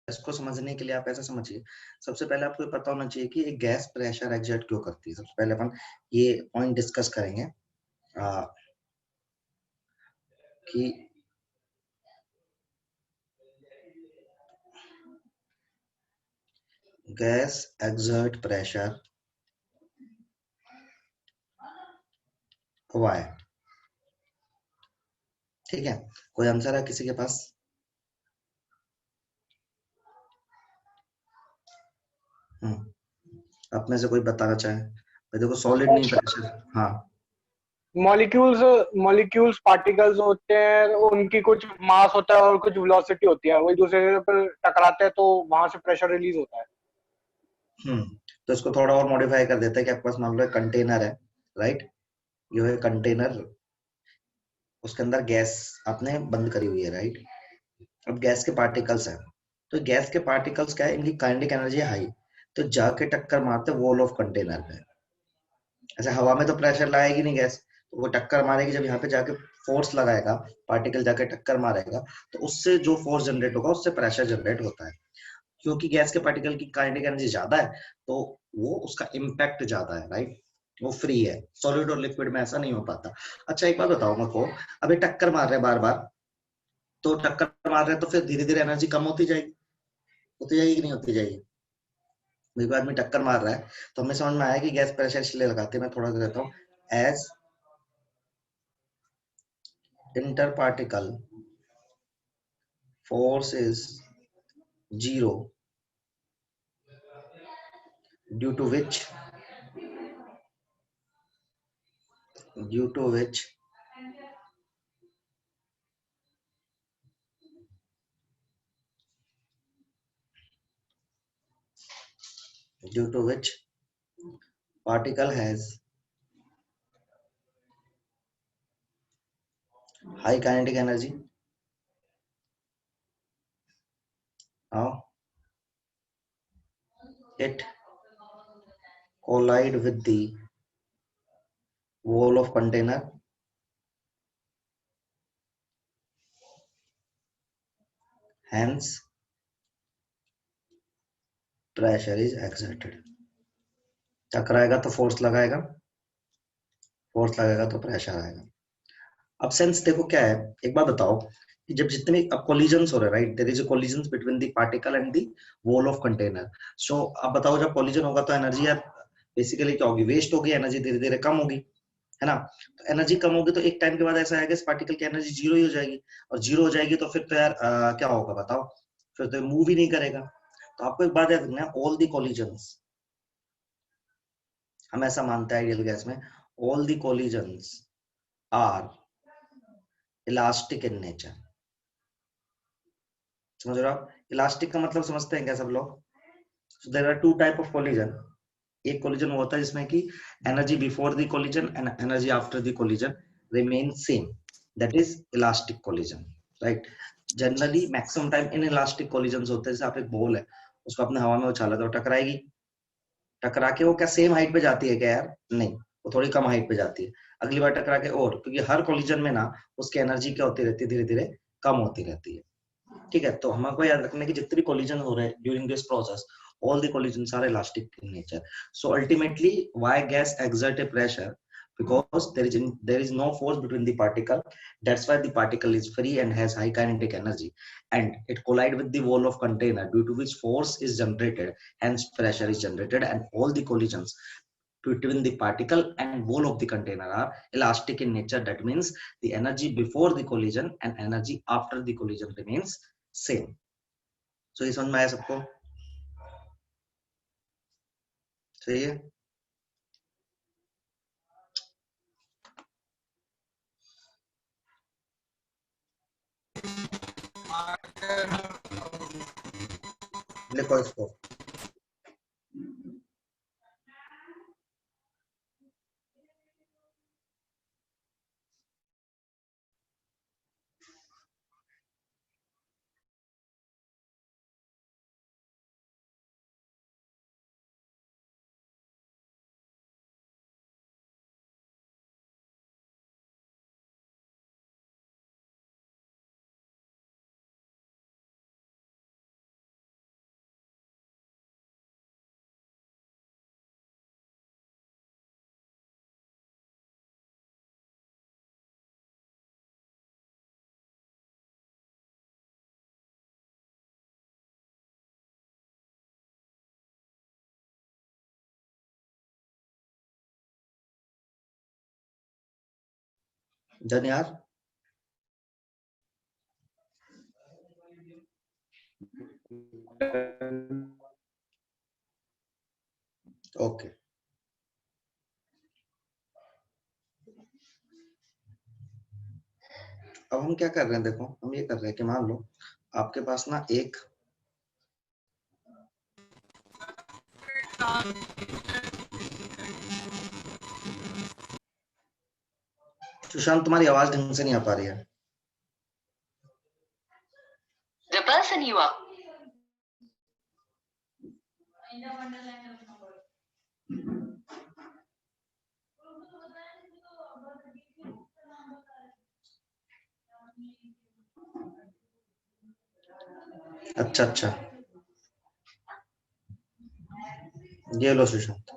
इसको समझने के लिए आप ऐसा समझिए, सबसे पहले आपको पता होना चाहिए कि एक गैस प्रेशर एग्जर्ट क्यों करती है। सबसे पहले अपन ये पॉइंट डिस्कस करेंगे कि गैस एग्जर्ट प्रेशर व्हाई। ठीक है, कोई आंसर है किसी के पास? आप में से कोई बताना चाहे? भाई देखो, सॉलिड नहीं प्रेशर। हाँ, मॉलिक्यूल्स मॉलिक्यूल्स पार्टिकल्स होते हैं, उनकी कुछ मास होता है और कुछ वेलोसिटी होती है, वो एक दूसरे पर टकराते हैं तो वहां से प्रेशर रिलीज होता है। तो इसको थोड़ा और मॉडिफाई कर देते हैं कि आपके पास मान लो कंटेनर है, राइट? ये है कंटेनर, उसके अंदर गैस आपने बंद करी हुई है, राइट? अब गैस के पार्टिकल्स हैं, तो गैस के पार्टिकल्स क्या है, इनकी काइनेटिक एनर्जी हाई, तो जाके टक्कर मारते वॉल ऑफ कंटेनर पे। ऐसे हवा में तो प्रेशर लाएगी नहीं गैस, तो वो टक्कर मारेगी जब यहाँ पे जाके फोर्स लगाएगा, पार्टिकल जाके टक्कर मारेगा, तो उससे जो फोर्स जनरेट होगा उससे प्रेशर जनरेट होता है। क्योंकि गैस के पार्टिकल की काइनेटिक एनर्जी ज्यादा है, तो वो उसका इम्पैक्ट ज्यादा है, राइट? वो फ्री है। सॉलिड और लिक्विड में ऐसा नहीं हो पाता। अच्छा, एक बात बताओ मेरे को, अभी टक्कर मार रहे हैं बार बार, तो टक्कर मार रहे हैं तो फिर धीरे धीरे एनर्जी कम होती जाएगी कि नहीं होती जाएगी? कोई आदमी टक्कर मार रहा है, तो हमें समझ में आया कि गैस प्रेशर इसलिए लगाते हैं। मैं थोड़ा सा देता हूँ, as inter particle force is zero, due to which due to which due to which particle has high kinetic energy. Now it collide with the wall of container, hence pressure is exerted. टकराएगा तो force लगाएगा, force लगेगा तो pressure आएगा। अब sense देखो क्या है, एक बात बताओ कि जब जितने अब कोलिजन्स हो रहे हैं, right, there is a collisions between the particle and the wall of container. So अब बताओ, जब कोलिजन होगा तो एनर्जी बेसिकली क्या होगी? वेस्ट होगी, एनर्जी धीरे धीरे कम होगी, है ना? तो एनर्जी कम होगी तो एक टाइम के बाद ऐसा आएगा इस पार्टिकल की एनर्जी जीरो ही हो जाएगी, और जीरो हो जाएगी तो फिर तो यार क्या होगा बताओ? फिर तो मूव ही नहीं करेगा। तो आपको एक बात याद रखना है, ऑल दी कोलिजन्स, हम ऐसा मानते हैं आइडियल गैस में, all the collisions are elastic in nature. समझ रहे हो आप? इलास्टिक का मतलब समझते हैं क्या सब लोग? So there are two type of collision. एक कोलिजन होता है जिसमें कि energy before the collision and energy after the collision remain same, that is elastic collision, right? Generally maximum time in elastic collision होते हैं, जैसे आप एक बॉल है, उसको अपने हवा में उछाला तो टकराएगी, टकरा के वो क्या सेम हाइट पे जाती है क्या यार? नहीं, वो थोड़ी कम हाइट पे जाती है। अगली बार टकरा के, और क्योंकि हर कोलिजन में ना उसकी एनर्जी क्या होती रहती है, धीरे धीरे कम होती रहती है। ठीक है, तो हमको याद रखना है कि जितने भी कोलिजन हो रहे हैं during this process, all the collisions are elastic in nature. So ultimately, why gas exert a pressure? Because there is no force between the particle. That's why the particle is free and has high kinetic energy, and it collide with the wall of container, due to which force is generated. Hence, pressure is generated, and all the collisions between the particle and wall of the container are elastic in nature. That means the energy before the collision and energy after the collision remains same. So इस समझ में आया सबको? सही है? लिखो इसको। Done यार? ओके अब हम क्या कर रहे हैं, देखो हम ये कर रहे हैं कि मान लो आपके पास ना एक सुशांत तुम्हारी आवाज ढंग से नहीं आ पा रही है। The person you are. अच्छा अच्छा, ये लो सुशांत।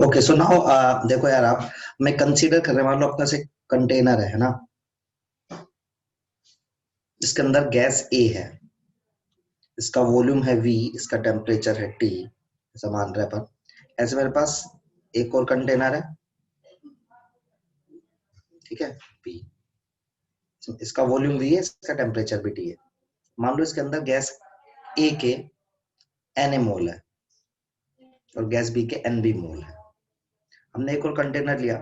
ओके सो नाउ देखो यार, आप मैं कंसीडर कर रहे, मान लो अपना से कंटेनर है ना, इसके अंदर गैस ए है, इसका वॉल्यूम है V, इसका टेम्परेचर है T, ऐसा मान रहे पर ऐसे मेरे पास एक और कंटेनर है, ठीक है P, इसका वॉल्यूम V है, इसका टेम्परेचर भी T है। मान लो इसके अंदर गैस A के Na मोल है और गैस B के Nb मोल है। हमने एक और कंटेनर लिया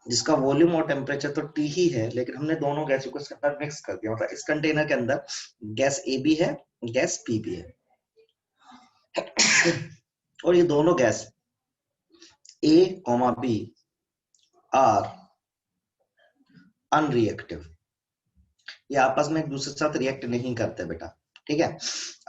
जिसका वॉल्यूम और टेम्परेचर तो T ही है, लेकिन हमने दोनों गैसों को इसके अंदर मिक्स कर दिया, मतलब इस कंटेनर के अंदर गैस A भी है, गैस P भी है और ये दोनों gas A, B are unreactive, ये आपस में एक दूसरे के साथ रिएक्ट नहीं करते बेटा, ठीक है।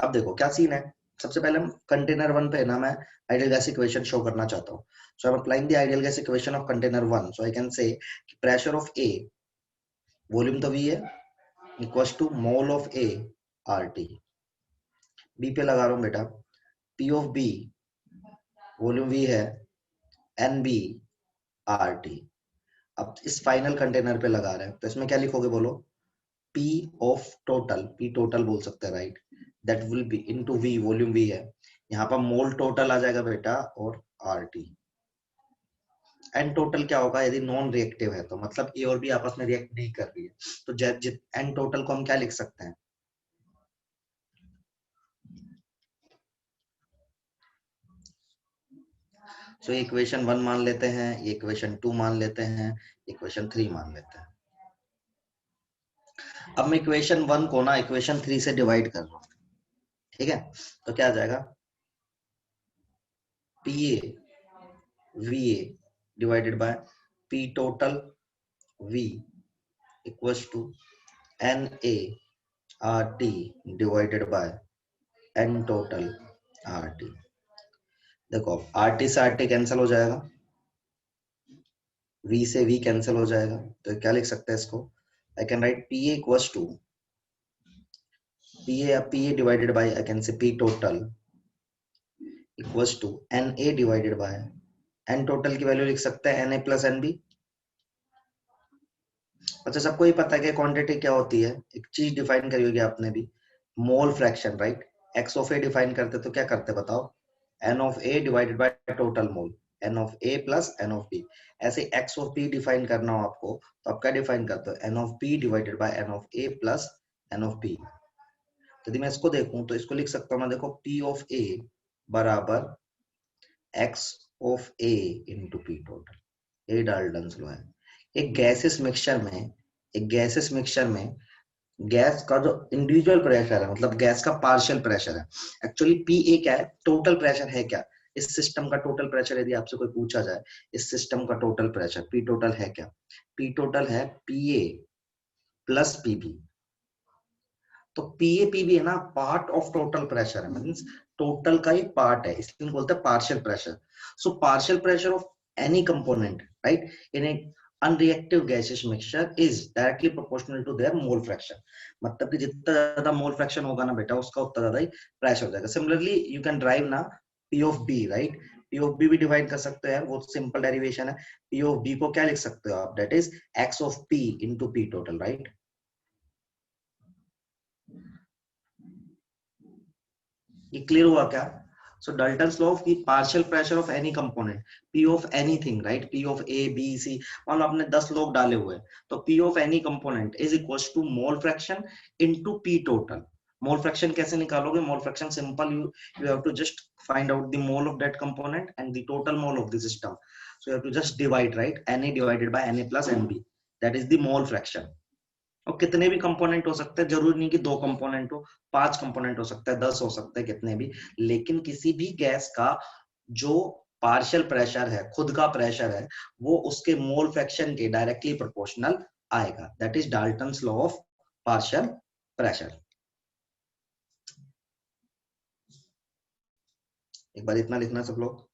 अब देखो क्या सीन है, सबसे पहले हम कंटेनर 1 पे ना मैं आइडियल गैस इक्वेशन शो करना चाहता हूँ। So I am applying the ideal gas equation of container 1, so I can say pressure of A, volume तो V है, equals to mole of A RT। B पे लगा रहा हूँ बेटा, P of B, volume V है, NB RT। अब इस फाइनल कंटेनर पे लगा रहे हैं तो इसमें क्या लिखोगे बोलो, P of total, P total बोल सकते हैं right, that will be into V, volume V है, यहाँ पर मोल टोटल आ जाएगा बेटा और RT। एन टोटल क्या होगा, यदि नॉन रिएक्टिव है तो मतलब ए और बी आपस में रिएक्ट नहीं कर रही है, तो एन टोटल को हम क्या लिख सकते हैं, सो इक्वेशन 1 मान लेते हैं, ये इक्वेशन 2 मान लेते हैं, इक्वेशन 3 मान लेते हैं। अब मैं इक्वेशन 1 को ना इक्वेशन 3 से डिवाइड कर रहा हूँ, ठीक है, तो क्या आ जाएगा, PA VA divided by P total V equals to NA RT divided by N total RT। देखो RT से RT कैंसिल हो जाएगा, V से V कैंसिल हो जाएगा, तो क्या लिख सकते हैं इसको, I can write PA equals to PA divided by, I can say P total equals to NA divided by N total की वैल्यू लिख सकते हैं NA plus NB। अच्छा सबको ही पता है कि क्वांटिटी क्या होती है, एक चीज डिफाइन करी होगी आपने भी, mole fraction right. X of A define करते तो क्या करते बताओ, N of A divided by total mole, N of A plus N of B। ऐसे X of P डिफाइन करना हो आपको तो आप क्या डिफाइन करते हो, N of P divided by N of A plus N of B। यदि मैं इसको देखूं तो इसको लिख सकता हूं मैं, देखो P of A बराबर X of A into P total, ये डाल्टन्स लॉ है। एक गैसेस मिक्सचर में गैस का जो इंडिविजुअल प्रेशर है, मतलब गैस का पार्शियल प्रेशर है, एक्चुअली PA क्या है, टोटल प्रेशर है क्या, इस सिस्टम का टोटल प्रेशर यदि आपसे कोई पूछा जाए, इस सिस्टम का टोटल प्रेशर P टोटल है क्या, P टोटल है PA प्लस PB तो पीएपी भी है ना पार्ट ऑफ टोटल प्रेशर है, मींस टोटल का एक पार्ट है, इसलिए बोलते हैं partial pressure. So partial pressure of any component right in a unreactive gaseous mixture is directly proportional to their mole fraction. मतलब कि जितना ज्यादा मोल फ्रैक्शन होगा ना बेटा उसका उतना ज्यादा ही प्रेशर हो जाएगा. सिमिलरली यू कैन ड्राइव ना P of B right. P of B भी डिवाइड कर सकते हो यार, वो सिंपल डेरिवेशन है. पी ऑफ बी को क्या लिख सकते हो आप, that is X of P into P total right. ये क्लियर हुआ क्या? सो डाल्टन्स लॉ ऑफ की partial pressure of any component P of anything right, P of A B C, मान लो आपने 10 लोग डाले हुए हैं तो P of any component is equals to mole fraction into P total. Mole fraction कैसे निकालोगे? Mole fraction simple, you have to just find out the mole of that component and the total mole of the system. So you have to just divide right, Na divided by Na plus Nb, that is the mole fraction. और कितने भी component हो सकते हैं, जरूरी नहीं कि 2 component हो, 5 कंपोनेंट हो सकता है, 10 हो सकते हैं, कितने भी. लेकिन किसी भी गैस का जो पार्शियल प्रेशर है, खुद का प्रेशर है, वो उसके मोल फ्रैक्शन के डायरेक्टली प्रोपोर्शनल आएगा. That is Dalton's law of partial pressure. एक बार इतना लिखना सब लोग.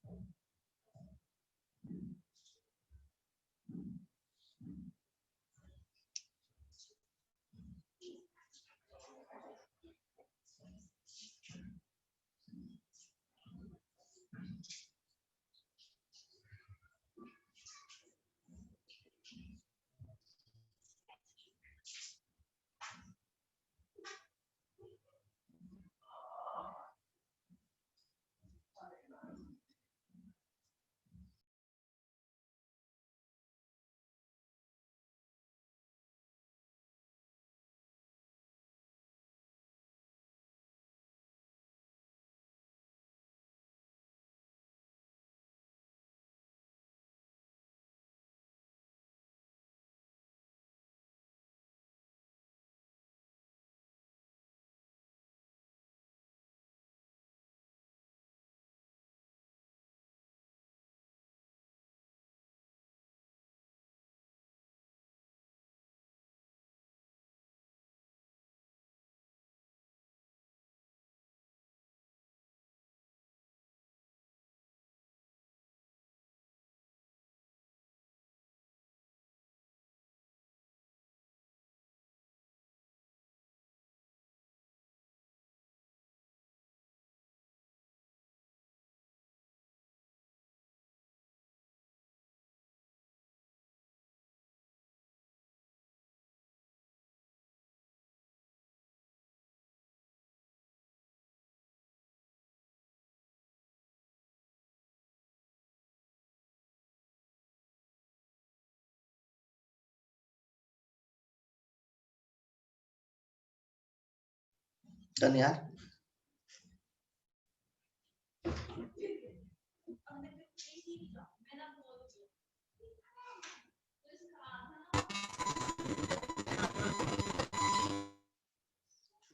डन यार.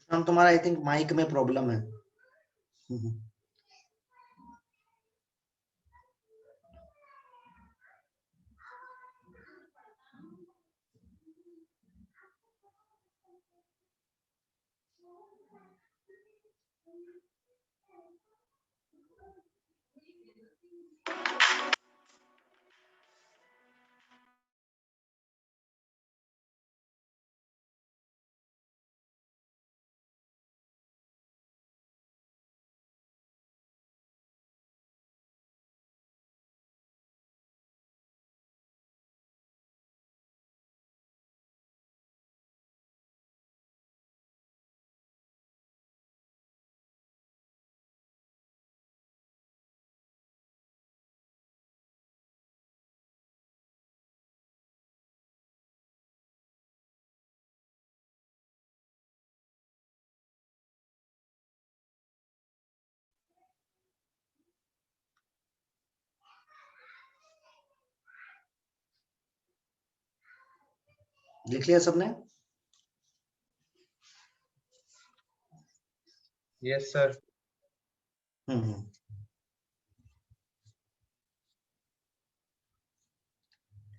तुम्हारा आई थिंक माइक में प्रॉब्लम है. लिख लिया सबने? Yes sir.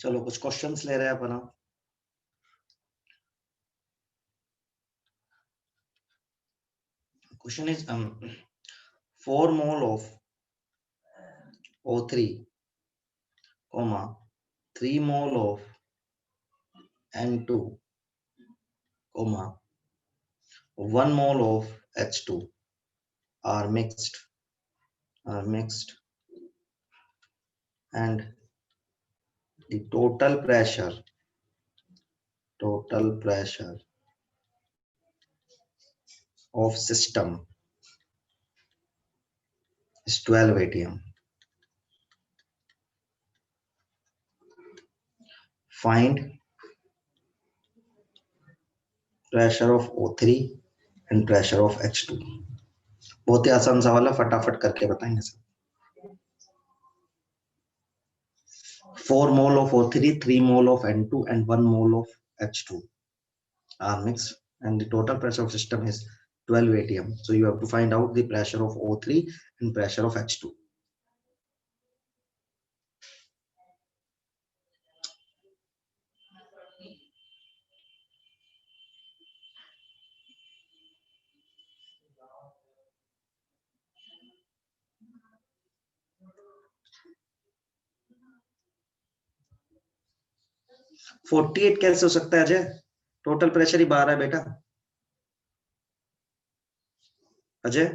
चलो कुछ क्वेश्चंस ले रहे हैं अपन. Question is 4 mole of O3, comma 3 mole of N2, comma 1 mole of H2 are mixed, and the total pressure of system is 12 atm. Find pressure of O3 and pressure of H2. बहुत ही आसान सवाल है, फटाफट करके बताएंगे sir. 4 mole of O3, 3 mole of N2 and 1 mole of H2 are mixed, and the total pressure of system is 12 atm. So you have to find out the pressure of O3 and pressure of H2. $48 कैसे हो सकता है Ajay? Total pressure ही 12 है बेटा. अजय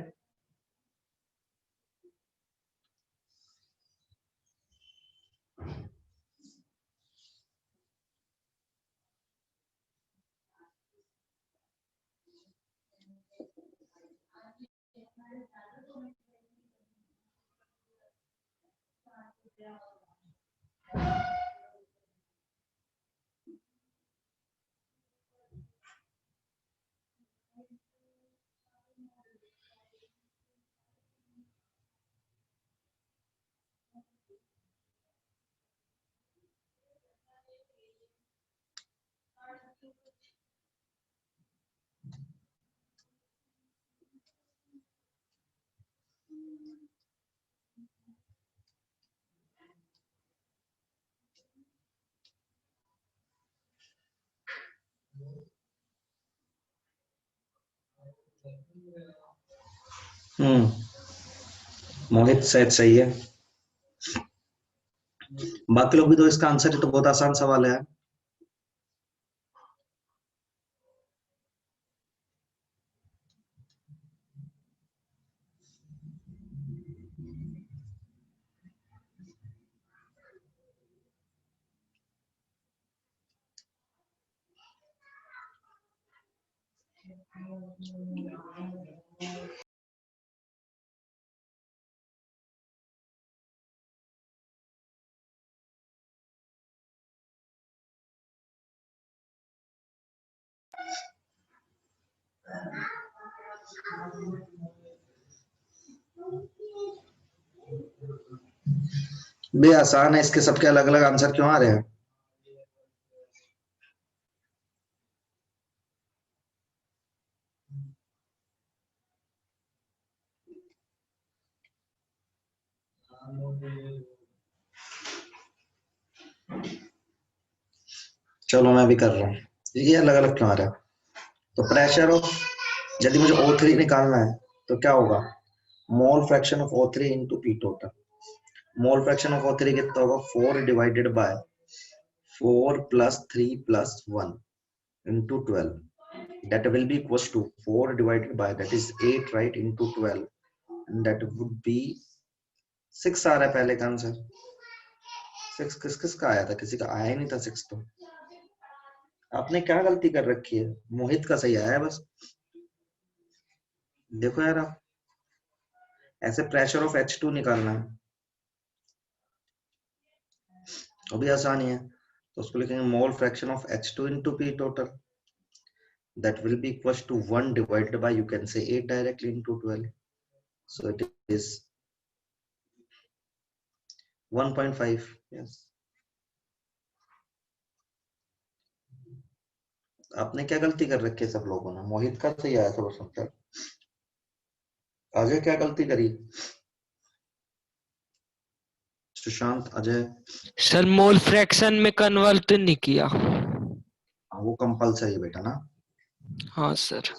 मोहित शायद सही है. बाकी लोग भी तो इसका आंसर है, तो बहुत आसान सवाल है. बे आसान है, इसके सबके अलग अलग आंसर क्यों आ रहे हैं? चलो मैं भी कर रहा हूँ. ये अलग अलग क्यों आ रहा है? तो प्रेशर ऑफ, यदि मुझे O3 निकालना है तो क्या होगा? Mole fraction of O3 into P total. Mole fraction of O3 कितना होगा? 4 divided by 4 plus 3 plus 1 into 12. That will be equals to 4 divided by, that is 8, right, into 12, and that would be 6 आ रहा है पहले का answer. 6 किसका आया था? किसी का आया ही नहीं था 6. तो आपने क्या गलती कर रखी है? मोहित का सही आया है बस. देखो यार, आप ऐसे प्रेशर ऑफ H2 निकालना है, वो भी आसान ही है. तो उसको लिखेंगे mole fraction of H2 into P total. That will be equals to 1 divided by, you can say 8 directly into 12. So it is 1.5. Yes. आपने क्या गलती कर रखी है सब लोगों ने? मोहित का सही आया था बस आंसर. अजय क्या गलती करी? Sushant, Ajay. Sir mole fraction में कन्वर्ट नहीं किया. वो कंपलसरी है बेटा ना. हाँ सर.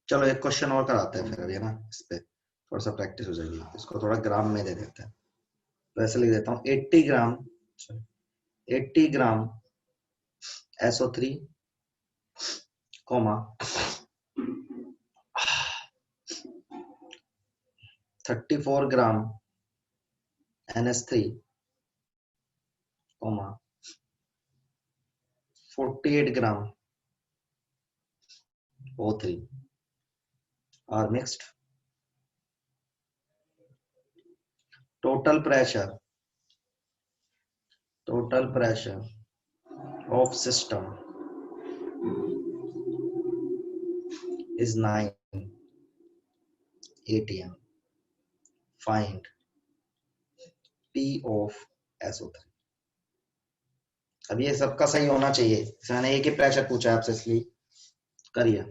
चलो एक क्वेश्चन और कराते हैं फिर अभी, है ना, इस पे थोड़ा सा प्रैक्टिस हो जाएगी। इसको थोड़ा ग्राम में दे देते हैं, तो ऐसे लिख देता हूँ 80 ग्राम 80 ग्राम SO3 comma 34 gram NH3 comma 48 gram O3 are mixed. Total pressure of system is 9 atm. Find P of SO3. अब ये सबका सही होना चाहिए, मैंने एक ही प्रेशर पूछा है आपसे, इसलिए करिए।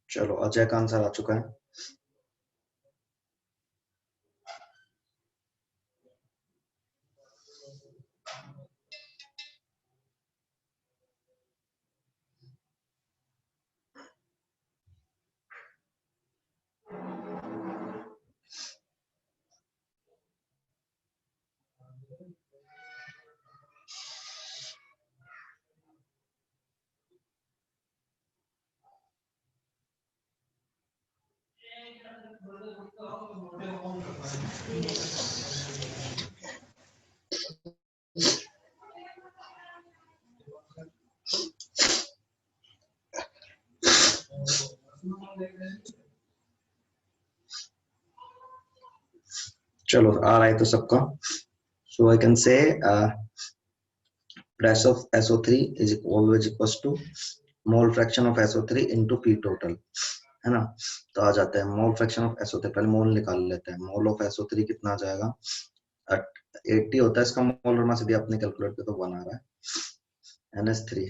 चलो अजय का आंसर आ चुका है। चलो आ रहा है तो सबका। So I can say pressure of SO3 is always equals to mole fraction of SO3 into P total, है ना। तो आ जाता है मोल फ्रैक्शन ऑफ SO3, पहले मोल निकाल लेते हैं। मोल ऑफ SO3 कितना आ जाएगा, 80 होता है इसका मोलर मास, यदि आपने कैलकुलेट किया तो 1 आ रहा है। NH3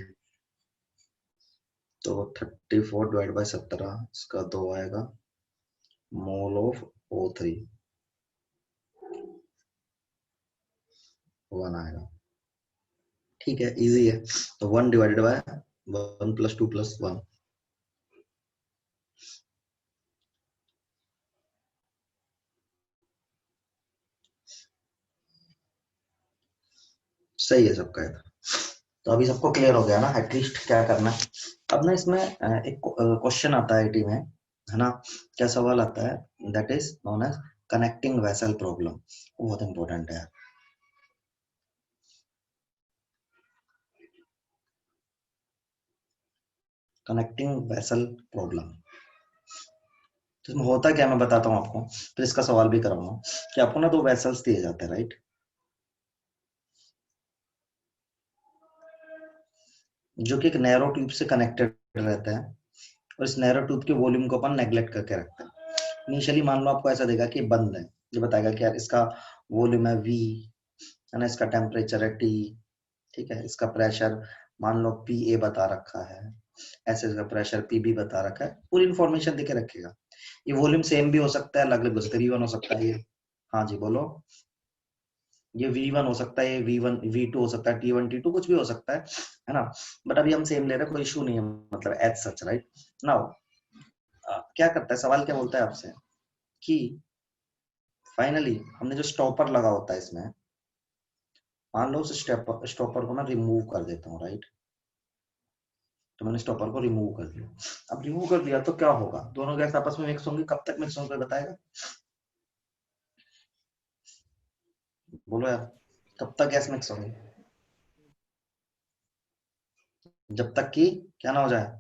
तो 34 डिवाइड बाय 17, इसका 2 आएगा। मोल ऑफ O3 1 आएगा, ठीक है, इजी है। तो 1 डिवाइडेड बाय 1 + 2 + 1, सही है सबका है। तो अभी सबको क्लियर हो गया ना एटलीस्ट क्या करना है। अब ना इसमें एक क्वेश्चन आता है आईटी में, है ना, क्या सवाल आता है, that is known as connecting vessel problem. वो बहुत इंपॉर्टेंट है। कनेक्टिंग वेसल प्रॉब्लम, इसमें होता क्या मैं बताता हूँ आपको, फिर इसका सवाल भी कराऊंगा कि आपको ना 2 वेसल्स दिए जाते हैं, राइट, जो कि एक नैरो ट्यूब से कनेक्टेड रहता है, और इस नैरो ट्यूब के वॉल्यूम को अपन नेग्लेक्ट करके रखते हैं। इनिशियली मान लो आपको ऐसा देगा कि बंद है, ये बताएगा कि यार इसका वॉल्यूम है V, है ना, इसका टेम्परेचर है T, ठीक है, इसका प्रेशर मान लो PA बता रखा है, ऐसे इसका प्रेशर PB बता रखा है, पूरी इंफॉर्मेशन देके रखेगा। ये वॉल्यूम सेम भी हो सकता है, अलग अलग हो सकता है, V1 हो सकता है ये, हाँ जी बोलो, ये V1 हो सकता है, ये V1 V2 हो सकता है, T1 T2 कुछ भी हो सकता है ना। बट अभी हम सेम ले रहे हैं, कोई इशू नहीं है, मतलब एज सच, राइट। नाउ क्या करता है, सवाल क्या बोलता है आपसे कि फाइनली हमने जो स्टॉपर लगा होता है इसमें, मान लो उस स्टॉपर को मैं रिमूव कर देता हूँ, राइट। तो मैंने स्टॉपर को रिमूव कर दिया। अब रिमूव कर दिया तो क्या होगा, दोनों गैस आपस में मिक्स होंगे, कब तक मिक्स होंगे बताएगा, बोलो यार, कब तक गैस मिक्स होंगे। जब तक कि क्या ना हो जाए,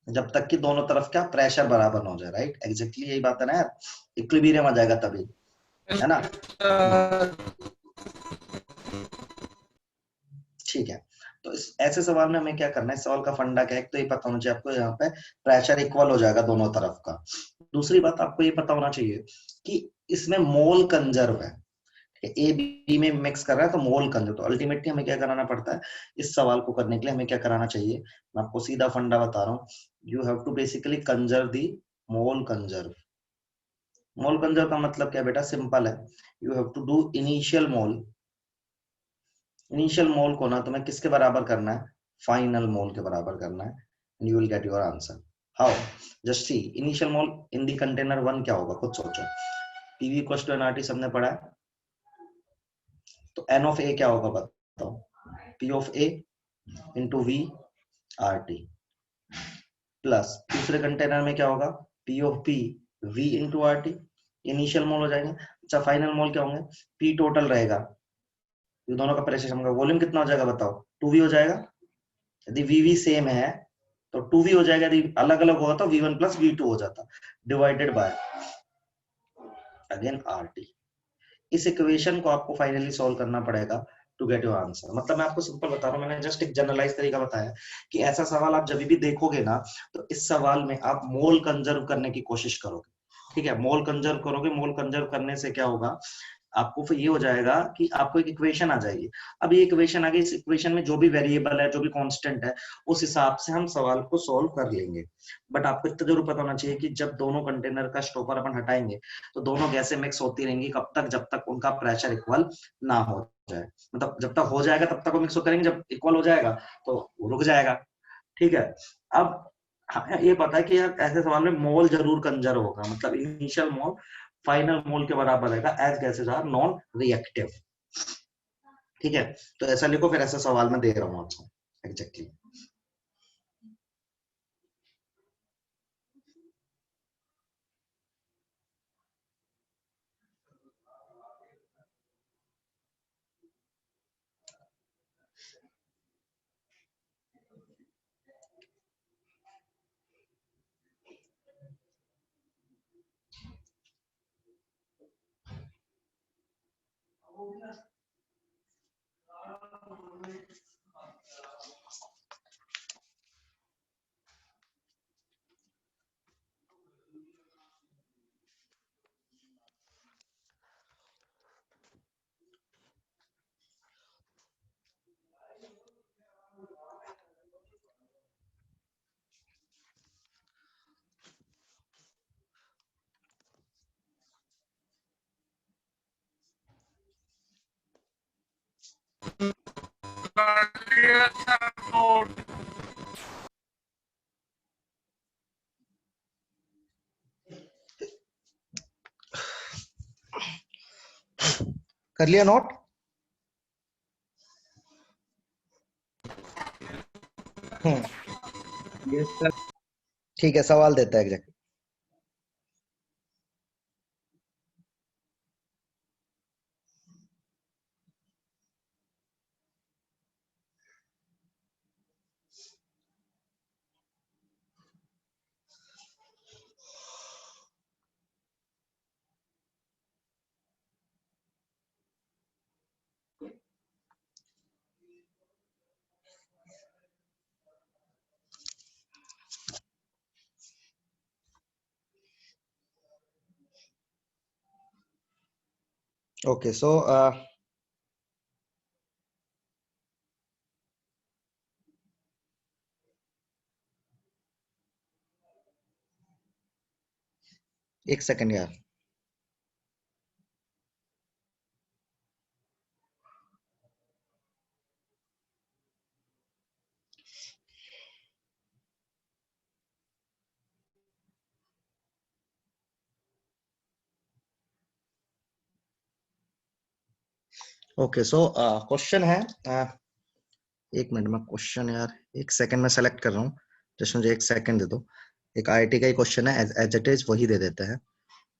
जब तक कि दोनों तरफ का प्रेशर बराबर ना हो जाए, राइट? एग्जैक्टली यही बात है ना यार, इक्विलिब्रियम आ जाएगा तभी, है ना? ठीक है। तो ऐसे सवाल में हमें क्या करना है, सवाल का फंडा क्या है, तो ये पता होना चाहिए आपको, यहाँ पे प्रेशर इक्वल हो जाएगा दोनों तरफ का। दूसरी बात आपको ये पता होना चाहिए कि इसमें मोल कंजर्व है, ए बी में मिक्स कर रहा है तो मोल कंजर्व। तो अल्टीमेटली हमें क्या कराना पड़ता है, इस सवाल को करने के लिए हमें क्या कराना चाहिए, मैं आपको सीधा फंडा बता रहा हूँ, you have to basically conserve the mole conserve. Mole conserve का मतलब क्या बेटा, सिंपल है, you have to do initial mole. Initial mole को ना तुम्हें किसके बराबर करना है, फाइनल मोल के बराबर करना है, and you will get your answer. How? Just see, initial mole in the container one क्या होगा, खुद सोचो। पीवी इक्वल्स टू एनआरटी सबने पढ़ा है, तो एन ऑफ ए क्या होगा बताओ, P of A into V R T, plus दूसरे कंटेनर में क्या होगा, P of P V into R T, initial mole हो जाएंगे। अच्छा, फाइनल मोल क्या होंगे, पी टोटल रहेगा, ये दोनों का प्रेशर होगा, वॉल्यूम कितना हो जाएगा बताओ, 2v हो जाएगा। यदि वी सेम है तो 2v हो जाएगा, यदि अलग अलग होगा तो v1 प्लस v2 हो जाता, divided by again R T. इस इक्वेशन को आपको फाइनली सॉल्व करना पड़ेगा टू गेट योर आंसर। मतलब मैं आपको सिंपल बता रहा हूँ, मैंने जस्ट एक जनरलाइज तरीका बताया कि ऐसा सवाल आप जब भी देखोगे ना, तो इस सवाल में आप मोल कंजर्व करने की कोशिश करोगे, ठीक है? मोल कंजर्व करोगे, मोल कंजर्व करने से क्या होगा, आपको फिर ये हो जाएगा कि आपको एक इक्वेशन आ जाएगी। अब ये इक्वेशन आ गई, इस इक्वेशन में जो भी वेरिएबल है, जो भी कांस्टेंट है, उस हिसाब से हम सवाल को सॉल्व कर लेंगे। बट आपको इतना जरूर पता होना चाहिए कि जब दोनों कंटेनर का स्टॉपर अपन हटाएंगे तो दोनों गैसें मिक्स होती रहेंगी, कब तक, जब तक उनका प्रेशर इक्वल ना हो जाए। मतलब जब तक हो जाएगा तब तक वो मिक्स होते रहेंगे, जब इक्वल हो जाएगा तो वो रुक जाएगा, ठीक है? अब हमें ये पता है कि यार ऐसे सवाल में मोल जरूर कंजर्व होगा, मतलब इनिशियल मोल फाइनल मोल के बराबर रहेगा as gases are non reactive, ठीक है? तो ऐसा लिखो, फिर ऐसा सवाल मैं दे रहा हूं आपको एग्जैक्टली। कर लिया नोट? Yes sir. ठीक है, सवाल देता है एग्जैक्ट। ओके, सो एक सेकंड यार। ओके, सो क्वेश्चन है, एक मिनट में क्वेश्चन यार, एक सेकंड में सेलेक्ट कर रहा हूँ, जस्ट मुझे एक सेकंड दे दो। एक आईआईटी का ही क्वेश्चन है, एज इट इज वही दे देते हैं।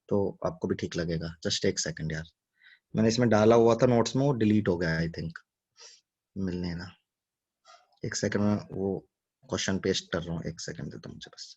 तो आपको भी ठीक लगेगा। जस्ट एक सेकंड यार, मैंने इसमें डाला हुआ था नोट्स में, वो डिलीट हो गया आई थिंक, मिलने ना। एक सेकंड में वो क्वेश्चन पेस्ट कर रहा हूँ, एक सेकंड दे दो मुझे बस।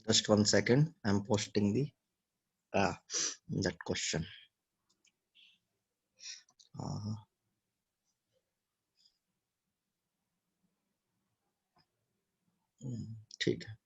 Just 1 second, I'm posting the that question. ठीक है।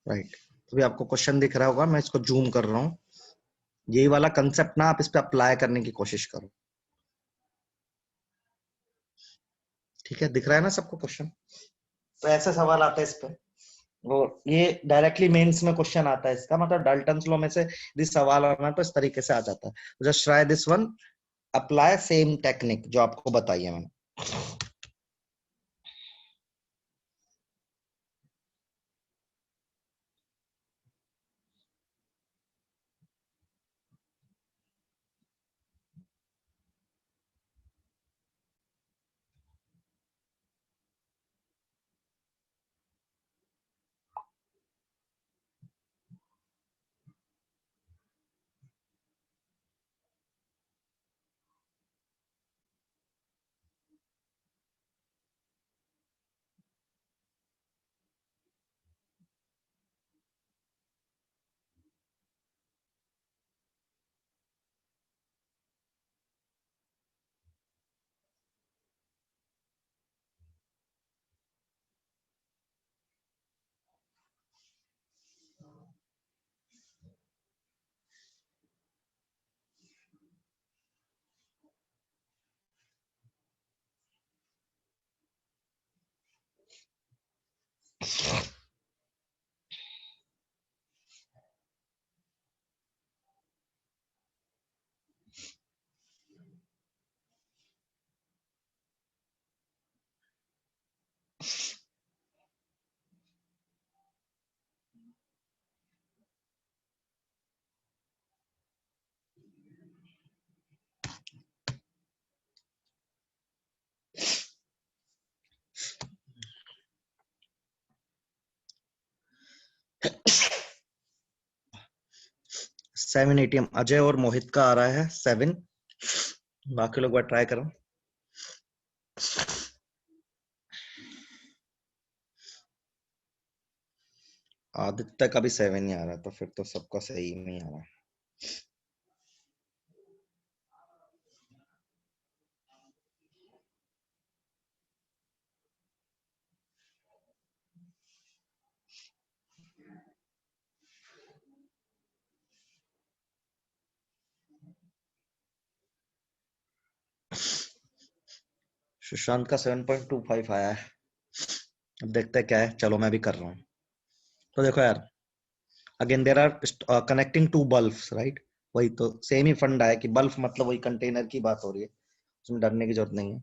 राइट, अभी आपको क्वेश्चन दिख रहा होगा, मैं इसको जूम कर रहा हूँ। यही वाला कंसेप्ट ना आप इस पे अप्लाई करने की कोशिश करो। ठीक है, दिख रहा है ना सबको क्वेश्चन? तो ऐसे सवाल आता है इस पे, और ये डायरेक्टली मेंस में क्वेश्चन आता है इसका, मतलब डाल्टन्स लॉ में से यदि सवाल आना तो इस तरीके से आ जाता है। Just try this one, apply same technique जो आपको बताई है मैंने। सेवन एटीएम अजय और मोहित का आ रहा है 7, बाकी लोग बार ट्राई करो। आदित्य का भी 7 ही आ रहा है, तो फिर तो सबका सही नहीं आ रहा। सुशांत का 7.25 आया है, अब देखते हैं क्या है। चलो मैं भी कर रहा हूँ। तो देखो यार, again there are connecting to bulbs, right? वही तो सेम ही फंडा है कि बल्ब मतलब वही कंटेनर की बात हो रही है, उसमें डरने की जरूरत नहीं है।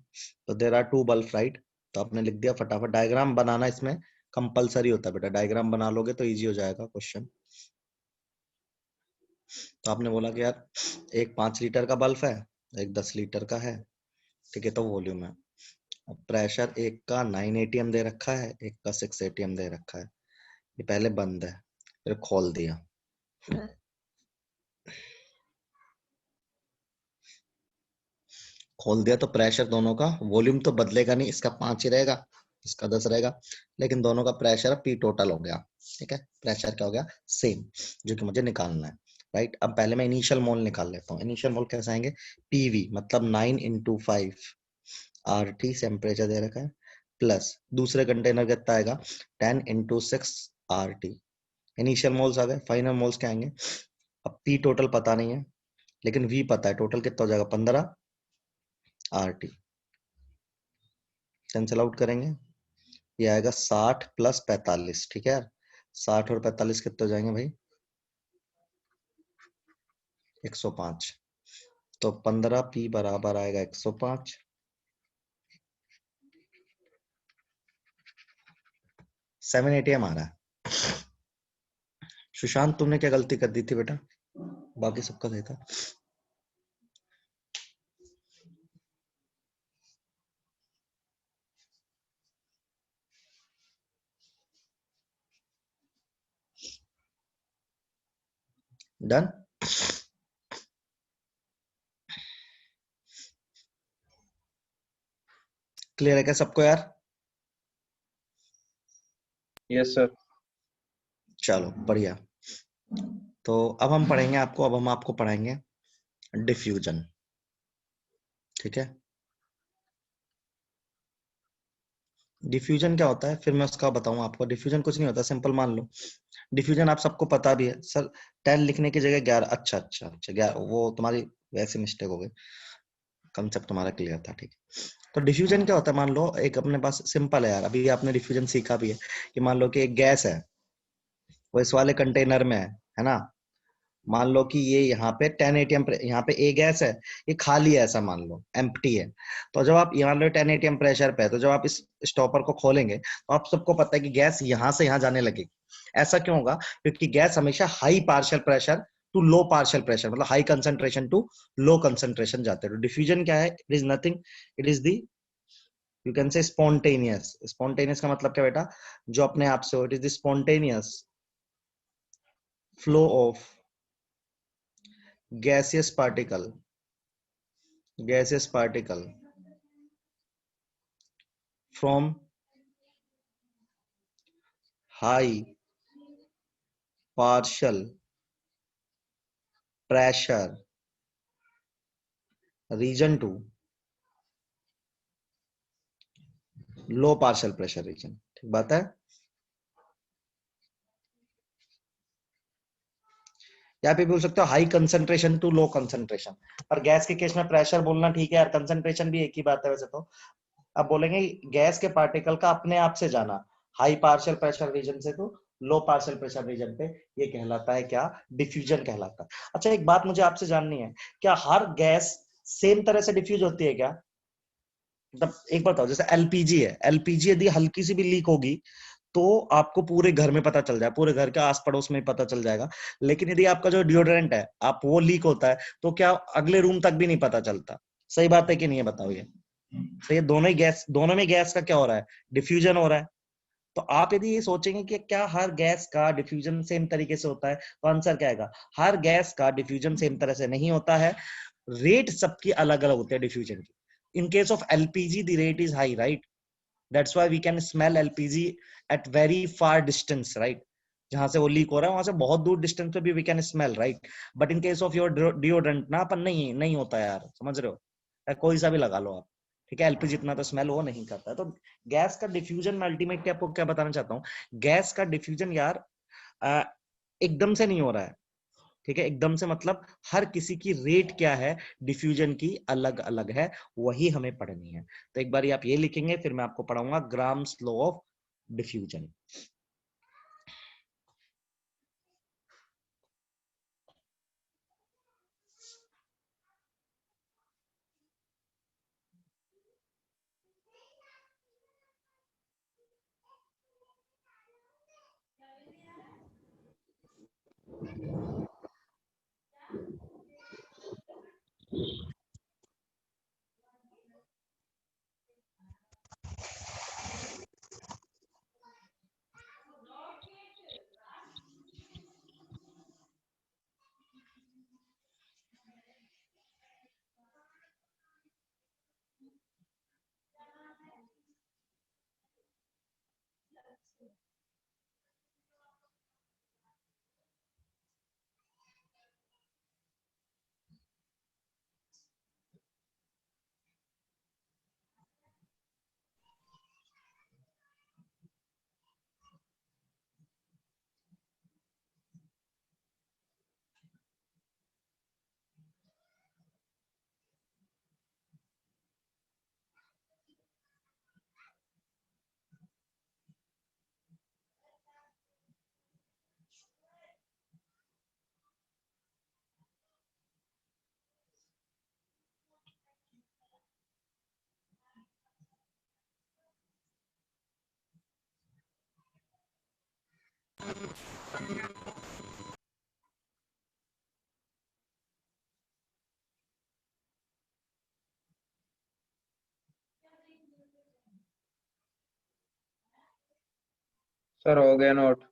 तो देर आर 2 बल्ब, राइट? तो आपने लिख दिया फटाफट। डायग्राम बनाना इसमें कंपलसरी होता है बेटा, डायग्राम बना लोगे तो इजी हो जाएगा क्वेश्चन। तो आपने बोला कि यार एक 5 लीटर का बल्ब है, एक 10 लीटर का है, ठीक है, तो वॉल्यूम है। प्रेशर एक का 9 atm दे रखा है, एक का 6 atm दे रखा है। ये पहले बंद है, फिर खोल दिया। खोल दिया तो प्रेशर दोनों का, वॉल्यूम तो बदलेगा नहीं, इसका 5 ही रहेगा, इसका 10 रहेगा, लेकिन दोनों का प्रेशर पी टोटल हो गया। ठीक है, प्रेशर क्या हो गया, सेम, जो कि मुझे निकालना है। राइट, अब पहले मैं इनिशियल मोल निकाल लेता हूँ। इनिशियल मोल कैसे आएंगे, पीवी मतलब 9 इंटू 5 RT टेम्परेचर दे रखा है, प्लस दूसरे कंटेनर कितना आएगा 10 इंटू 6 RT। इनिशियल मोल्स आ गए, फाइनल मोल्स क्या आएंगे। अब पी टोटल पता नहीं है, लेकिन वी पता है, टोटल कितना हो जाएगा 15 RT। कैंसिल आउट करेंगे, ये आएगा 60 प्लस 45। ठीक है, 60 और 45 कितने हो जाएंगे भाई, 105। तो 15 पी बराबर आएगा 105। सेवन एटीएम आ रहा है। सुशांत तुमने क्या गलती कर दी थी बेटा, बाकी सबका सही था। डन, क्लियर है क्या सबको यार। Yes sir. चलो बढ़िया। तो अब हम पढ़ेंगे आपको, अब हम आपको पढ़ाएंगे डिफ्यूजन। ठीक है, डिफ्यूजन क्या होता है फिर मैं उसका बताऊं आपको। डिफ्यूजन कुछ नहीं होता, सिंपल मान लो। डिफ्यूजन आप सबको पता भी है सर, 10 लिखने की जगह 11। अच्छा अच्छा अच्छा, 11 वो तुम्हारी वैसे मिस्टेक हो गई, कंसेप्ट तुम्हारा क्लियर था। ठीक है, तो डिफ्यूजन क्या होता है, मान लो एक अपने पास सिंपल है यार, अभी आपने डिफ्यूजन सीखा भी है कि मान लो कि एक गैस है, वो इस वाले कंटेनर में है ना। मान लो कि ये यहाँ पे 10 एटीएम, यहाँ पे ए गैस है, ये खाली है, ऐसा मान लो एम्प्टी है। तो जब आप यहाँ लो 10 एटीएम प्रेशर पे है, तो जब आप इस स्टॉपर को खोलेंगे तो आप सबको पता है कि गैस यहाँ से यहाँ जाने लगेगी। ऐसा क्यों होगा, क्योंकि गैस हमेशा high partial pressure to low partial pressure, मतलब high concentration to low concentration जाते हैं। तो डिफ्यूजन क्या है, it is nothing, it is the, you can say spontaneous. Spontaneous का मतलब क्या बेटा, जो अपने आप से हो। It is the spontaneous flow of gaseous particle, gaseous particle from high partial pressure region to low partial pressure region। ठीक बात है, यहाँ पे बोल सकते हो high concentration to low concentration, पर गैस के केस में प्रेशर बोलना ठीक है यार, कंसंट्रेशन भी एक ही बात है वैसे तो। अब बोलेंगे गैस के पार्टिकल का अपने आप से जाना हाई पार्शियल प्रेशर रीजन से तो लो पार्शियल प्रेशर रीजन पे, ये कहलाता है क्या, डिफ्यूजन कहलाता है। अच्छा एक बात मुझे आपसे जाननी है, क्या हर गैस सेम तरह से डिफ्यूज होती है क्या, मतलब एक बताओ, जैसे एलपीजी है, एलपीजी यदि हल्की सी भी लीक होगी तो आपको पूरे घर में पता चल जाए, पूरे घर के आस पड़ोस में पता चल जाएगा। लेकिन यदि आपका जो डिओड्रेंट है आप वो लीक होता है तो क्या अगले रूम तक भी नहीं पता चलता। सही बात है कि नहीं है, बताओ ये। तो ये दोनों ही गैस, दोनों में गैस का क्या हो रहा है, डिफ्यूजन हो रहा है। तो आप यदि ये सोचेंगे कि क्या हर गैस का डिफ्यूजन सेम तरीके से होता है, तो आंसर क्या आएगा, हर गैस का डिफ्यूजन सेम तरह से नहीं होता है। रेट सबकी अलग अलग होते हैं डिफ्यूजन की। In case of LPG the rate is high, right, that's why we can smell LPG at very far distance, right. जहां से वो लीक हो रहा है वहां से बहुत दूर डिस्टेंस पे भी we can smell, right. But in case of your deodorant ना, अपन नहीं नहीं होता यार, समझ रहे हो, या कोई सा भी लगा लो आप। ठीक है, एलपीजी इतना तो स्मेल वो नहीं करता है। तो गैस का डिफ्यूजन में अल्टीमेटली आपको क्या बताना चाहता हूँ, गैस का डिफ्यूजन यार आ, एकदम से नहीं हो रहा है। ठीक है, एकदम से मतलब हर किसी की रेट क्या है डिफ्यूजन की अलग अलग है, वही हमें पढ़नी है। तो एक बार आप ये लिखेंगे, फिर मैं आपको पढ़ाऊंगा grams law of diffusion. Sir हो गया नोट।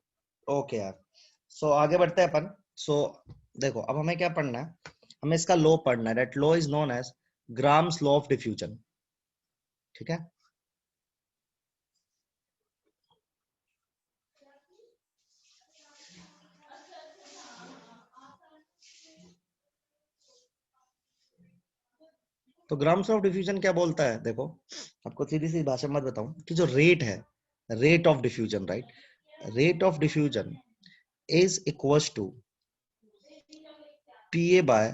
ओके यार, सो आगे बढ़ते हैं अपन। सो देखो, अब हमें क्या पढ़ना है, हमें इसका लॉ पढ़ना है। That law is known as Graham's law of diffusion. ठीक है, तो ग्राम्स ऑफ डिफ्यूजन क्या बोलता है, देखो आपको सीधी सी भाषा में बताऊं कि जो रेट है, rate of diffusion, right, rate of diffusion is equals to PA by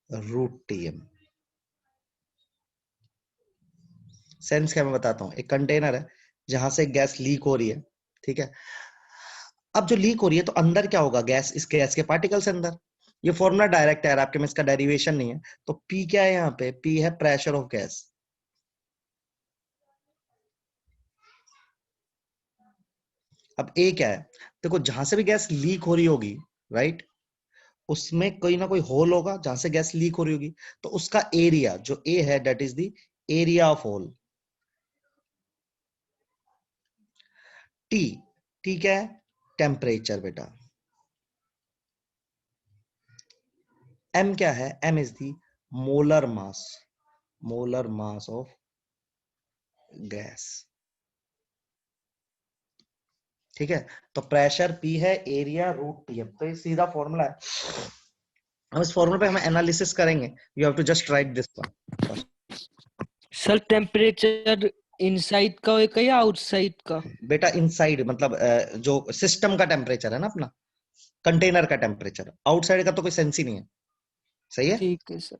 root TM. Sense क्या मैं बताता हूँ, एक कंटेनर है जहां से गैस लीक हो रही है, ठीक है। अब जो लीक हो रही है तो अंदर क्या होगा, गैस, इस गैस के पार्टिकल्स अंदर। ये फॉर्मूला डायरेक्ट है आपके में, इसका डेरिवेशन नहीं है। तो पी क्या है यहाँ पे, पी है प्रेशर ऑफ गैस। अब ए क्या है, देखो जहां से भी गैस लीक हो रही होगी, राइट, उसमें कोई ना कोई होल होगा जहां से गैस लीक हो रही होगी, तो उसका एरिया जो ए है, that is the area of hole. T, T क्या है, टेम्परेचर बेटा। एम क्या है, M is the molar mass, molar mass of gas. ठीक है, तो प्रेशर पी है, एरिया रूट टी एम, तो ये सीधा फॉर्मूला है। हम इस फॉर्मूला पे हम एनालिसिस करेंगे, you have to just write this one. Sir temperature inside का होगा या आउटसाइड का? बेटा इनसाइड मतलब जो सिस्टम का टेम्परेचर है ना अपना, कंटेनर का टेम्परेचर, आउटसाइड का तो कोई सेंस ही नहीं है। सही है। ठीक है सर।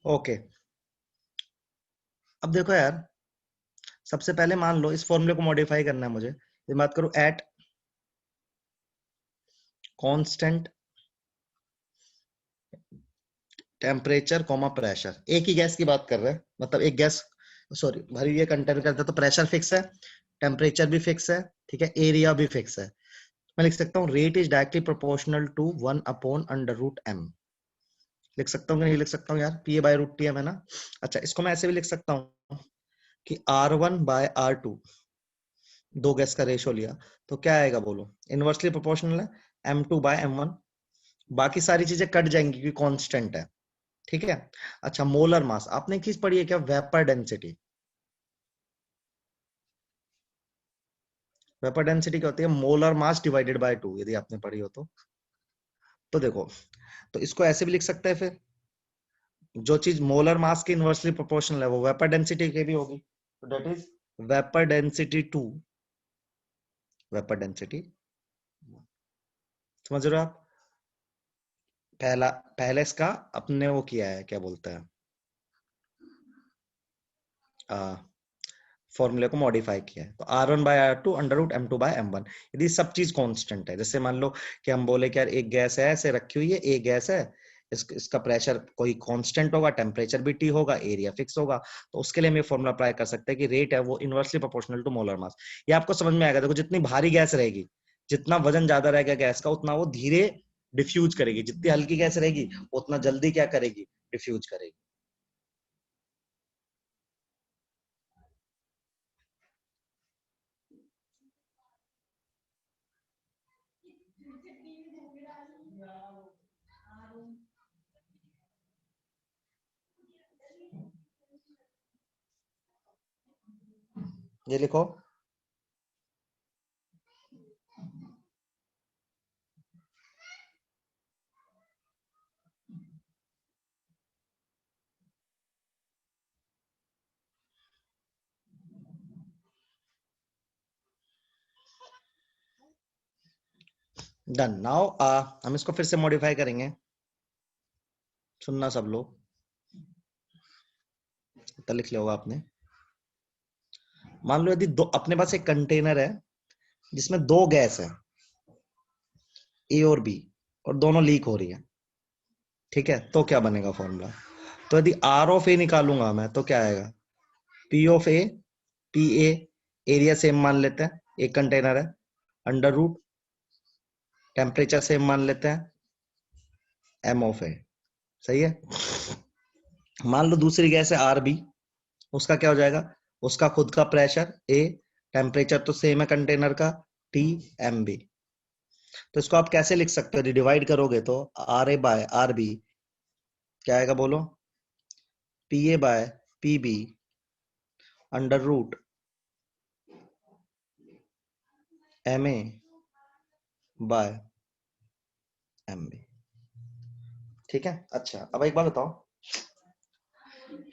ओके, अब देखो यार, सबसे पहले मान लो इस फॉर्मूले को मॉडिफाई करना है मुझे। ये बात करूं at constant temperature comma pressure, एक ही गैस की बात कर रहे हैं, मतलब एक गैस, सॉरी भरी हुई कंटेनर करता है, तो प्रेशर फिक्स है, टेम्परेचर भी फिक्स है, ठीक है, एरिया भी फिक्स है। मैं लिख सकता हूँ rate is directly proportional to 1/√m। लिख सकता हूँ कि नहीं लिख सकता हूँ यार, P by root T M है ना। अच्छा, इसको मैं ऐसे भी लिख सकता हूँ कि R1/R2, दो गैस का रेशो लिया तो क्या आएगा बोलो, इनवर्सली प्रोपोर्शनल है, M2/M1। बाकी सारी चीजें कट जाएंगी क्योंकि कांस्टेंट है। ठीक है। अच्छा, मोलर मास आपने एक चीज पढ़ी है क्या, वेपर डेंसिटी। वेपर डेंसिटी क्या होती है, मोलर मास डिवाइडेड बाय 2, यदि आपने पढ़ी हो तो देखो, तो इसको ऐसे भी लिख सकते हैं फिर, जो चीज मोलर मास के इनवर्सली प्रोपोर्शनल है वो वेपर डेंसिटी के भी होगी, तो that is vapour density 2, vapour density. समझ रहे हो आप, पहला, पहले इसका अपने वो किया है, क्या बोलते हैं, फॉर्मूले को मॉडिफाई किया है। तो R1/R2 √M2/M1, यदि सब चीज कांस्टेंट है, जैसे मान लो कि हम बोले कि यार एक गैस है ऐसे रखी हुई है, एक गैस है, इसका प्रेशर कोई कांस्टेंट होगा, टेम्परेचर भी टी होगा, एरिया फिक्स होगा, तो उसके लिए हम ये फॉर्मूला अप्लाई कर सकते हैं कि रेट है वो inversely proportional to molar mass. ये आपको समझ में आएगा। देखो जितनी भारी गैस रहेगी, जितना वजन ज्यादा रहेगा गैस का, उतना वो धीरे डिफ्यूज करेगी, जितनी हल्की गैस रहेगी उतना जल्दी क्या करेगी, डिफ्यूज करेगी। ये लिखो। डन। नाउ हम इसको फिर से मॉडिफाई करेंगे। सुनना सब लोग, तो लिख लिया होगा आपने। मान लो यदि दो अपने पास एक कंटेनर है जिसमें दो गैस है, ए और बी, और दोनों लीक हो रही है, ठीक है, तो क्या बनेगा फॉर्मूला? तो यदि आर ऑफ ए निकालूंगा मैं तो क्या आएगा? P of A, P A, area same मान लेते हैं, एक कंटेनर है, अंडर रूट टेम्परेचर सेम मान लेते हैं, एम ऑफ ए। सही है। मान लो दूसरी गैस है आर बी, उसका क्या हो जाएगा? उसका खुद का प्रेशर ए, टेम्परेचर तो सेम है कंटेनर का, टी एम बी। तो इसको आप कैसे लिख सकते हो? डिवाइड करोगे तो R A by R B क्या आएगा बोलो? P A by P B under root M A by M B. ठीक है। अच्छा, अब एक बात बताओ,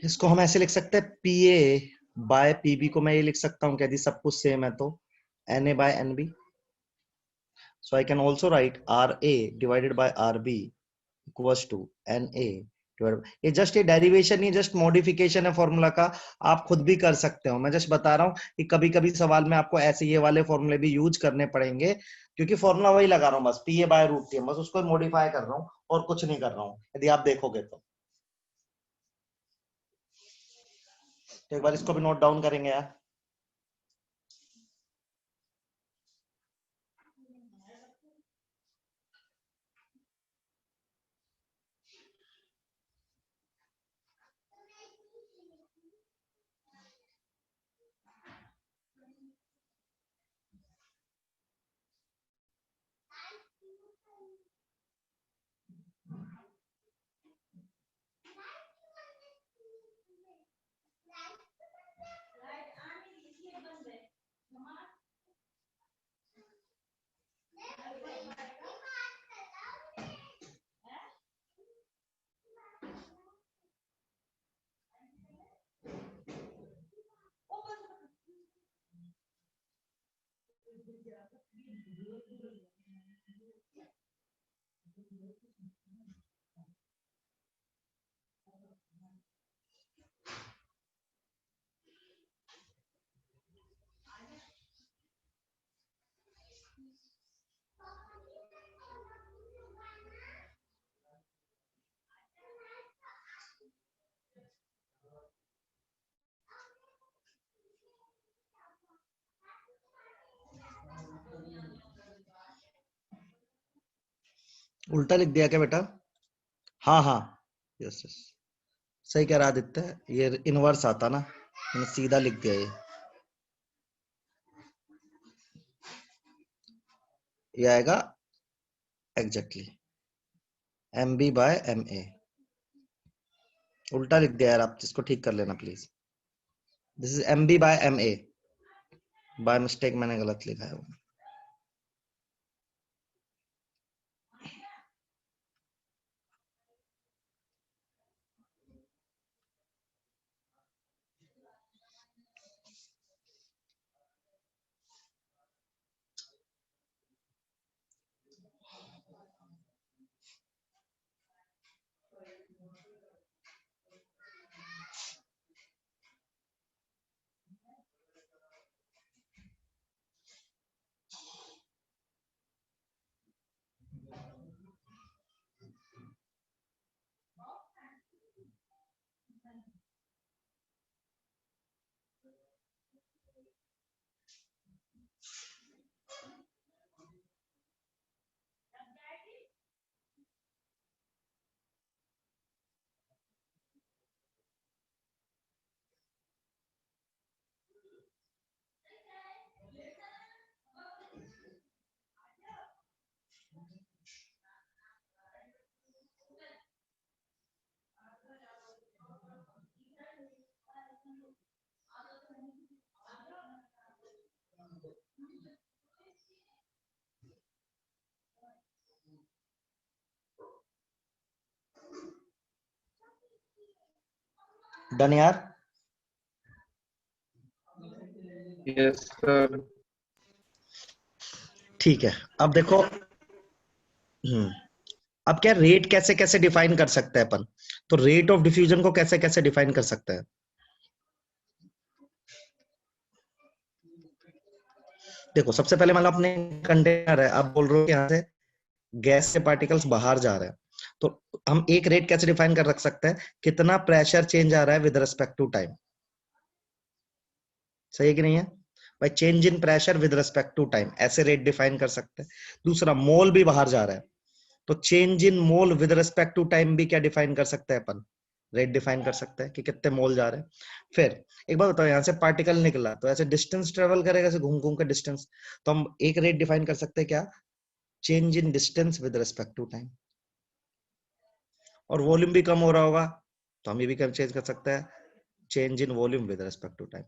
इसको हम ऐसे लिख सकते हैं, P A by P B को मैं ये लिख सकता हूं कि यदि सब कुछ सेम है तो N A by N B. So I can also write R A divided by R B equals to N A. ये जस्ट ये डेरिवेशन नहीं, जस्ट मॉडिफिकेशन है फॉर्मूला का। आप खुद भी कर सकते हो, मैं जस्ट बता रहा हूँ कि कभी कभी सवाल में आपको ऐसे ये वाले फॉर्मूले भी यूज करने पड़ेंगे, क्योंकि फॉर्मूला वही लगा रहा हूँ, बस P A by root T, बस उसको मॉडिफाई कर रहा हूँ और कुछ नहीं कर रहा हूँ, यदि आप देखोगे तो एक बार इसको भी नोट डाउन करेंगे यार। उल्टा लिख दिया क्या बेटा? हाँ हाँ, यस यस, सही कह रहा आदित्य, ये इनवर्स आता ना, मैंने सीधा लिख दिया। ये आएगा exactly M B by M A. उल्टा लिख दिया यार, आप इसको ठीक कर लेना please. This is M B by M A, by mistake मैंने गलत लिखा है। डन यार? Yes sir. ठीक है, अब देखो। अब क्या रेट कैसे कैसे डिफाइन कर सकते हैं अपन? तो रेट ऑफ डिफ्यूजन को कैसे कैसे डिफाइन कर सकते हैं? देखो, सबसे पहले मान लो अपने कंटेनर है, आप बोल रहे हो कि यहाँ से गैस के पार्टिकल्स बाहर जा रहे हैं, तो हम एक रेट कैसे डिफाइन कर रख सकते हैं? कितना प्रेशर चेंज आ रहा है विद रिस्पेक्ट टू टाइम। सही है कि नहीं है भाई? Change in pressure with respect to time, ऐसे रेट डिफाइन कर सकते हैं। दूसरा, मोल भी बाहर जा रहा है, तो change in mole with respect to time भी क्या डिफाइन कर सकते हैं अपन? रेट डिफाइन कर सकते हैं कि कितने मोल जा रहे हैं। फिर एक बात बताओ, यहाँ से पार्टिकल निकला तो ऐसे डिस्टेंस ट्रेवल करेगा, ऐसे घूम घूम कर डिस्टेंस, तो हम एक रेट डिफाइन कर सकते हैं क्या? Change in distance with respect to time. और वॉल्यूम भी कम हो रहा होगा, तो हम ये भी चेंज कर सकते हैं, change in volume with respect to time.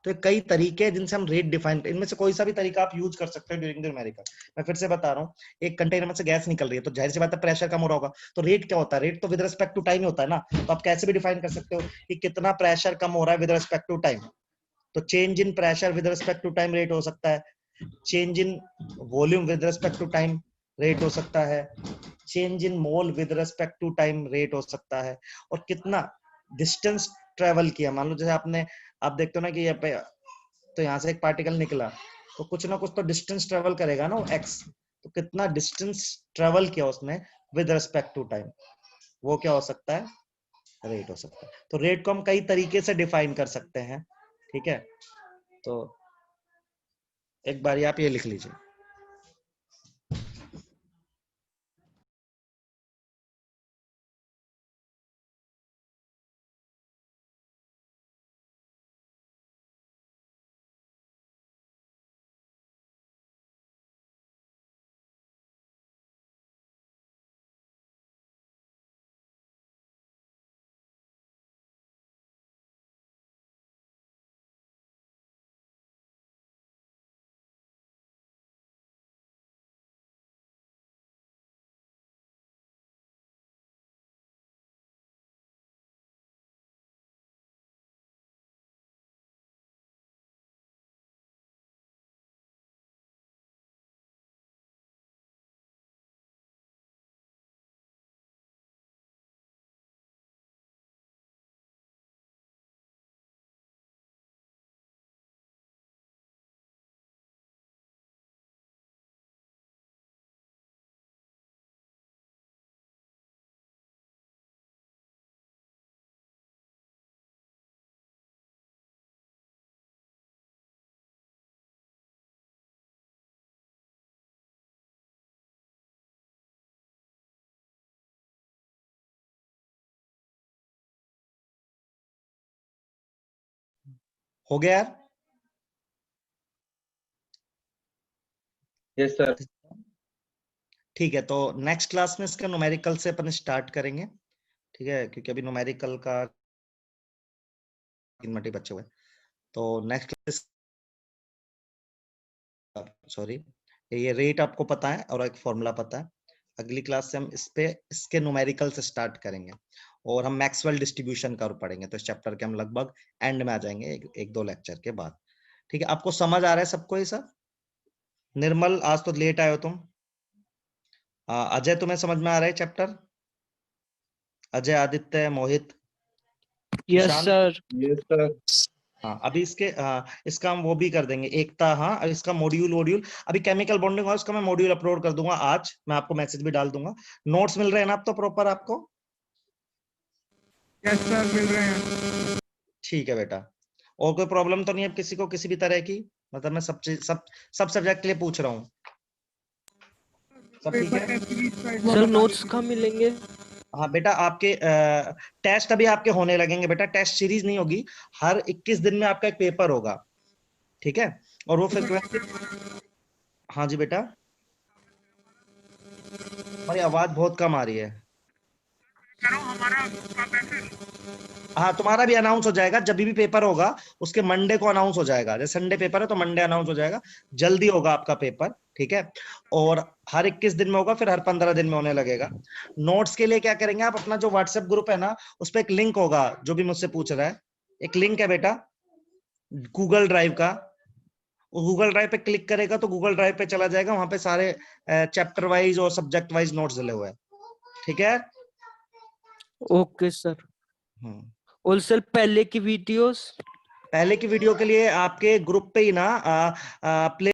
तो कई तरीके हैं जिनसे हम रेट डिफाइन, इनमें से कोई सा भी तरीका आप यूज कर सकते हो ड्यूरिंग द न्यूमेरिकल। मैं फिर से बता रहा हूँ, एक कंटेनर में से गैस निकल रही है, तो जाहिर सी बात है प्रेशर कम हो रहा होगा, तो रेट क्या होता है? रेट तो विद रिस्पेक्ट टू टाइम ही होता है ना। तो आप कैसे भी डिफाइन कर सकते हो कि कितना प्रेशर कम हो रहा है विद रिस्पेक्ट टू टाइम। तो change in pressure with respect to time rate हो सकता है, change in volume with respect to time rate हो सकता है, change in mole with respect to time rate हो सकता है, और कितना डिस्टेंस ट्रेवल किया। मान लो जैसे आपने, आप देखते हो ना कि ये पे, तो यहाँ से एक पार्टिकल निकला, तो कुछ ना कुछ तो डिस्टेंस ट्रेवल करेगा ना, एक्स। तो कितना डिस्टेंस ट्रेवल किया उसने विद रिस्पेक्ट टू टाइम, वो क्या हो सकता है? रेट हो सकता है। तो रेट को हम कई तरीके से डिफाइन कर सकते हैं, ठीक है? तो एक बार आप ये लिख लीजिए। हो गया यार? Yes sir. ठीक है, तो नेक्स्ट क्लास में इसका न्यूमेरिकल से अपन स्टार्ट करेंगे, ठीक है? क्योंकि अभी न्यूमेरिकल का 3 मिनट ही बचे हुए हैं। तो नेक्स्ट क्लास, सॉरी, ये रेट आपको पता है और एक फॉर्मूला पता है। अगली क्लास से हम इस पे इसके न्यूमेरिकल से स्टार्ट करेंगे, और हम मैक्सवेल डिस्ट्रीब्यूशन का पढ़ेंगे। तो इस चैप्टर के हम लगभग एंड में आ जाएंगे, एक दो लेक्चर के बाद। ठीक है, आपको समझ आ रहा है सबको ये सब? निर्मल, आज तो लेट आए हो तुम। अजय, तुम्हें समझ में आ रहा है chapter? Ajay, Aditya, Mohit, yes Ishan? Sir. Yes sir. हाँ, अभी इसका हम वो भी कर देंगे, एकता। हाँ, और इसका मॉड्यूल वॉड्यूल, अभी केमिकल बॉन्डिंग, और उसका मैं मॉड्यूल अपलोड कर दूंगा आज, मैं आपको मैसेज भी डाल दूंगा। नोट्स मिल रहे हैं ना आप तो प्रॉपर आपको? यस सर, मिल रहे हैं। ठीक है बेटा। और कोई प्रॉब्लम तो नहीं है किसी को, किसी भी तरह की? मतलब मैं सब चीज, सब सब्जेक्ट के लिए पूछ रहा हूँ। सब ठीक है? सर नोट्स कहाँ मिलेंगे? हाँ बेटा, आपके टेस्ट अभी आपके होने लगेंगे बेटा, टेस्ट सीरीज नहीं होगी। हर 21 दिन में आपका एक पेपर होगा, ठीक है? और वो फ्रिक्वेंसी, हाँ जी बेटा, हमारी आवाज बहुत कम आ रही है। हाँ तुम्हारा भी अनाउंस हो जाएगा जब भी पेपर होगा, उसके मंडे को अनाउंस हो जाएगा। जैसे संडे पेपर है तो मंडे अनाउंस हो जाएगा, जल्दी होगा आपका पेपर, ठीक है। और हर 21 दिन में होगा, फिर हर 15 दिन में होने लगेगा। नोट्स के लिए क्या करेंगे आप, अपना जो व्हाट्सएप ग्रुप है ना, उस पर एक लिंक होगा, जो भी मुझसे पूछ रहा है, एक लिंक है बेटा गूगल ड्राइव का। गूगल ड्राइव पे क्लिक करेगा तो गूगल ड्राइव पे चला जाएगा, वहां पे सारे चैप्टर वाइज और सब्जेक्ट वाइज नोट्स डले हुए हैं, ठीक है। Okay sir. हम्म। और सर पहले की वीडियोस? पहले की वीडियो के लिए आपके ग्रुप पे ही ना प्ले